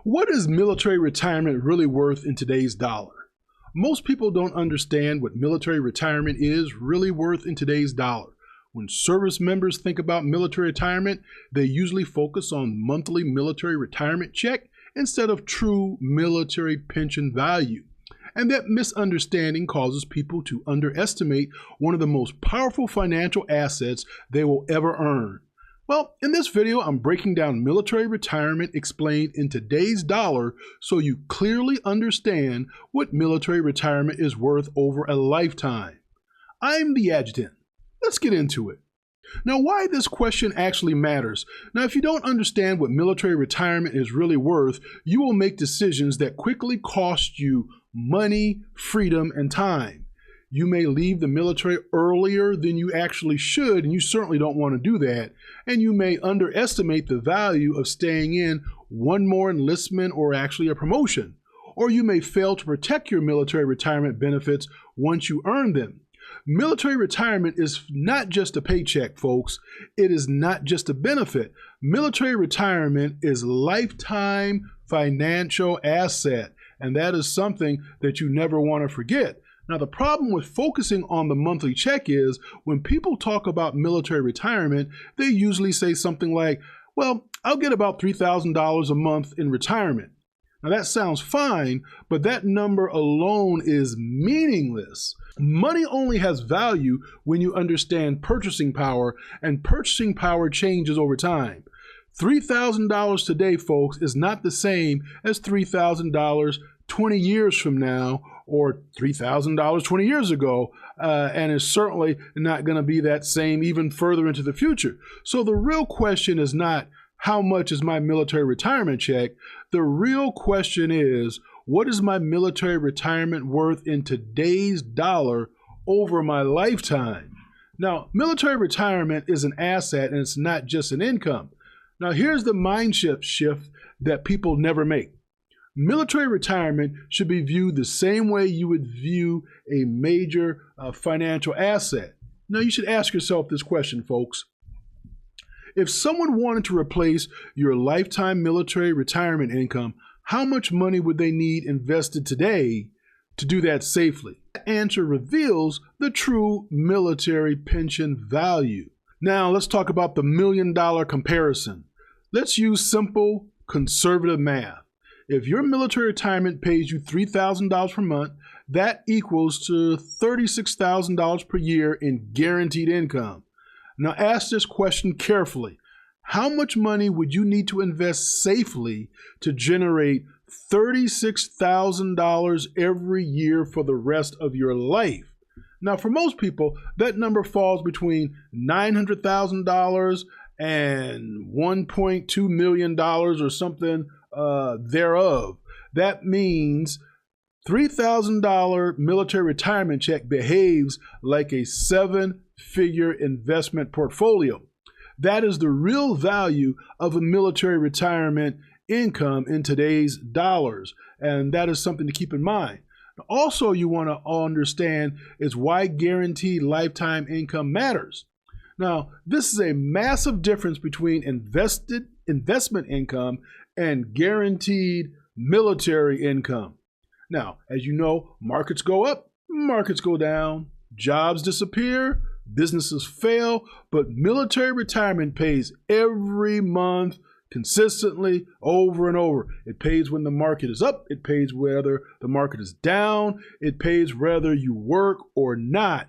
What is military retirement really worth in today's dollar? Most people don't understand what military retirement is really worth in today's dollar. When service members think about military retirement, they usually focus on monthly military retirement check instead of true military pension value. And that misunderstanding causes people to underestimate one of the most powerful financial assets they will ever earn. Well, in this video, I'm breaking down military retirement explained in today's dollar so you clearly understand what military retirement is worth over a lifetime. I'm the adjutant. Let's get into it. Now, why this question actually matters. Now, if you don't understand what military retirement is really worth, you will make decisions that quickly cost you money, freedom, and time. You may leave the military earlier than you actually should, and you certainly don't want to do that. And you may underestimate the value of staying in one more enlistment or actually a promotion. Or you may fail to protect your military retirement benefits once you earn them. Military retirement is not just a paycheck, folks. It is not just a benefit. Military retirement is lifetime financial asset, and that is something that you never want to forget. Now, the problem with focusing on the monthly check is when people talk about military retirement, they usually say something like, well, I'll get about $3,000 a month in retirement. Now, that sounds fine, but that number alone is meaningless. Money only has value when you understand purchasing power, and purchasing power changes over time. $3,000 today, folks, is not the same as $3,000 20 years from now or $3,000 20 years ago, and is certainly not going to be that same even further into the future. So the real question is not how much is my military retirement check? The real question is, what is my military retirement worth in today's dollar over my lifetime? Now, military retirement is an asset and it's not just an income. Now, here's the mind shift that people never make. Military retirement should be viewed the same way you would view a major financial asset. Now, you should ask yourself this question, folks. If someone wanted to replace your lifetime military retirement income, how much money would they need invested today to do that safely? That answer reveals the true military pension value. Now, let's talk about the $1 million comparison. Let's use simple, conservative math. If your military retirement pays you $3,000 per month, that equals to $36,000 per year in guaranteed income. Now ask this question carefully. How much money would you need to invest safely to generate $36,000 every year for the rest of your life? Now, for most people, that number falls between $900,000 and $1.2 million or something thereof. That means $3,000 military retirement check behaves like a seven-figure investment portfolio. That is the real value of a military retirement income in today's dollars, and that is something to keep in mind. Also, you want to understand is why guaranteed lifetime income matters. Now, this is a massive difference between investment income and guaranteed military income. Now, as you know, markets go up, markets go down, jobs disappear, businesses fail, but military retirement pays every month consistently over and over. It pays when the market is up, it pays whether the market is down, it pays whether you work or not.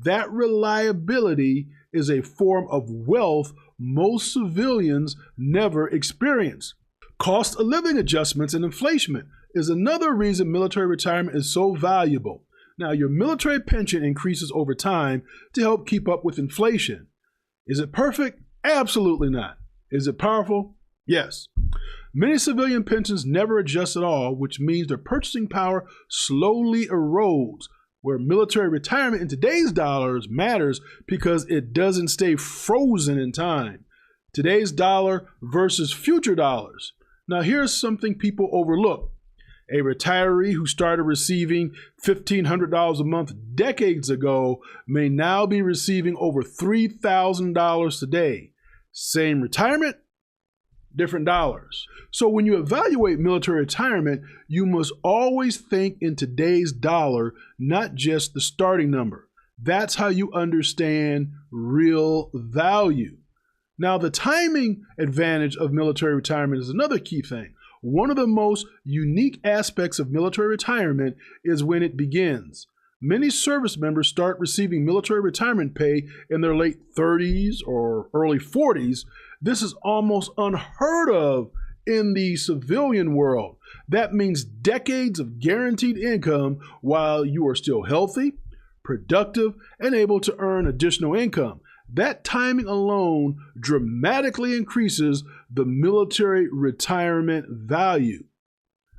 That reliability is a form of wealth most civilians never experience. Cost of living adjustments and inflation is another reason military retirement is so valuable. Now, your military pension increases over time to help keep up with inflation. Is it perfect? Absolutely not. Is it powerful? Yes. Many civilian pensions never adjust at all, which means their purchasing power slowly erodes, where military retirement in today's dollars matters because it doesn't stay frozen in time. Today's dollar versus future dollars. Now, here's something people overlook. A retiree who started receiving $1,500 a month decades ago may now be receiving over $3,000 today. Same retirement, different dollars. So when you evaluate military retirement, you must always think in today's dollar, not just the starting number. That's how you understand real value. Now, the timing advantage of military retirement is another key thing. One of the most unique aspects of military retirement is when it begins. Many service members start receiving military retirement pay in their late 30s or early 40s. This is almost unheard of in the civilian world. That means decades of guaranteed income while you are still healthy, productive, and able to earn additional income. That timing alone dramatically increases the military retirement value.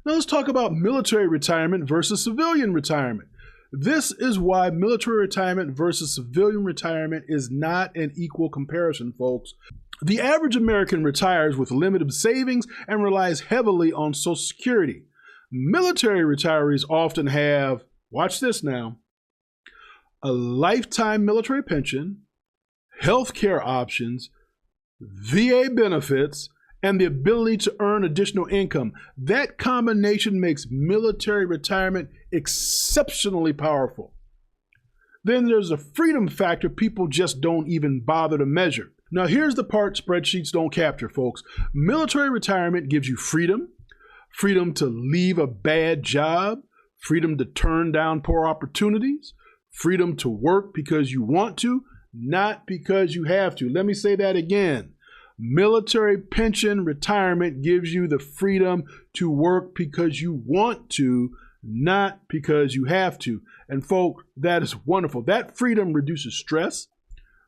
Now let's talk about military retirement versus civilian retirement. This is why military retirement versus civilian retirement is not an equal comparison, folks. The average American retires with limited savings and relies heavily on Social Security. Military retirees often have, watch this now, a lifetime military pension, health care options, VA benefits, and the ability to earn additional income. That combination makes military retirement exceptionally powerful. Then there's a freedom factor people just don't even bother to measure. Now here's the part spreadsheets don't capture, folks. Military retirement gives you freedom, freedom to leave a bad job, freedom to turn down poor opportunities, freedom to work because you want to, not because you have to. Let me say that again. Military pension retirement gives you the freedom to work because you want to, not because you have to. And folks, that is wonderful. That freedom reduces stress,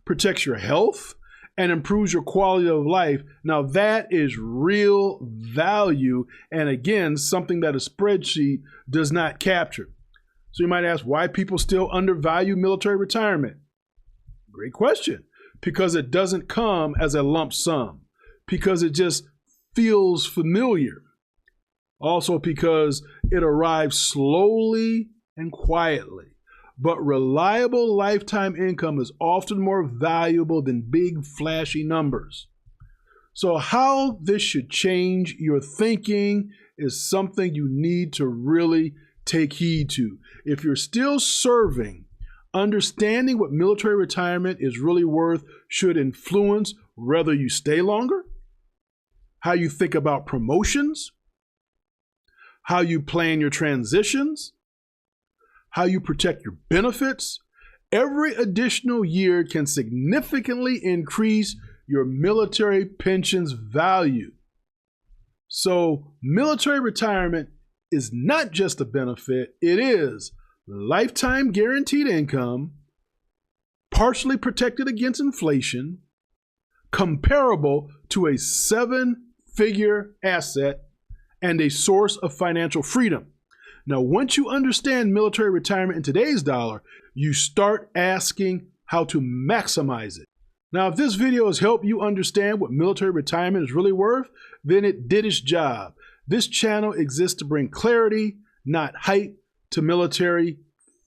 protects your health, and improves your quality of life. Now that is real value, and again, something that a spreadsheet does not capture. So you might ask why people still undervalue military retirement. Great question. Because it doesn't come as a lump sum, because it just feels familiar. Also because it arrives slowly and quietly. But reliable lifetime income is often more valuable than big flashy numbers. So how this should change your thinking is something you need to really take heed to. If you're still serving, understanding what military retirement is really worth should influence whether you stay longer, how you think about promotions, how you plan your transitions, how you protect your benefits. Every additional year can significantly increase your military pension's value. So military retirement is not just a benefit, it is lifetime guaranteed income, partially protected against inflation, comparable to a 7-figure asset, and a source of financial freedom. Now, once you understand military retirement in today's dollar, you start asking how to maximize it. Now, if this video has helped you understand what military retirement is really worth, then it did its job. This channel exists to bring clarity, not hype, to military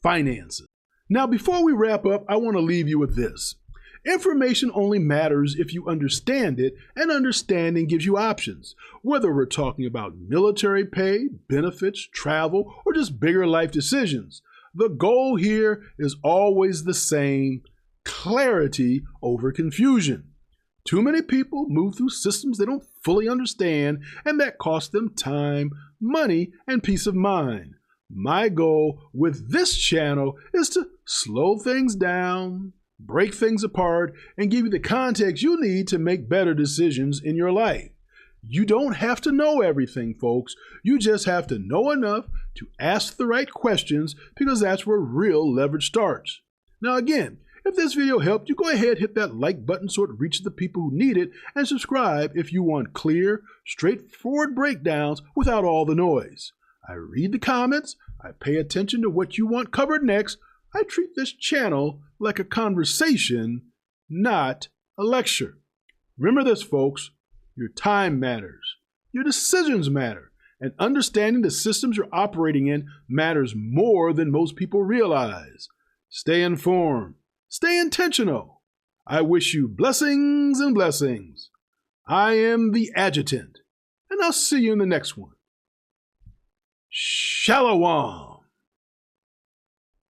finances. Now, before we wrap up, I want to leave you with this. Information only matters if you understand it, and understanding gives you options. Whether we're talking about military pay, benefits, travel, or just bigger life decisions, the goal here is always the same: clarity over confusion. Too many people move through systems they don't fully understand, and that costs them time, money, and peace of mind. My goal with this channel is to slow things down, break things apart, and give you the context you need to make better decisions in your life. You don't have to know everything, folks. You just have to know enough to ask the right questions, because that's where real leverage starts. Now again, if this video helped you, go ahead, hit that like button so it reaches the people who need it, and subscribe if you want clear, straightforward breakdowns without all the noise. I read the comments, I pay attention to what you want covered next. I treat this channel like a conversation, not a lecture. Remember this, folks, your time matters, your decisions matter, and understanding the systems you're operating in matters more than most people realize. Stay informed, stay intentional. I wish you blessings and blessings. I am the adjutant, and I'll see you in the next one. Shalom.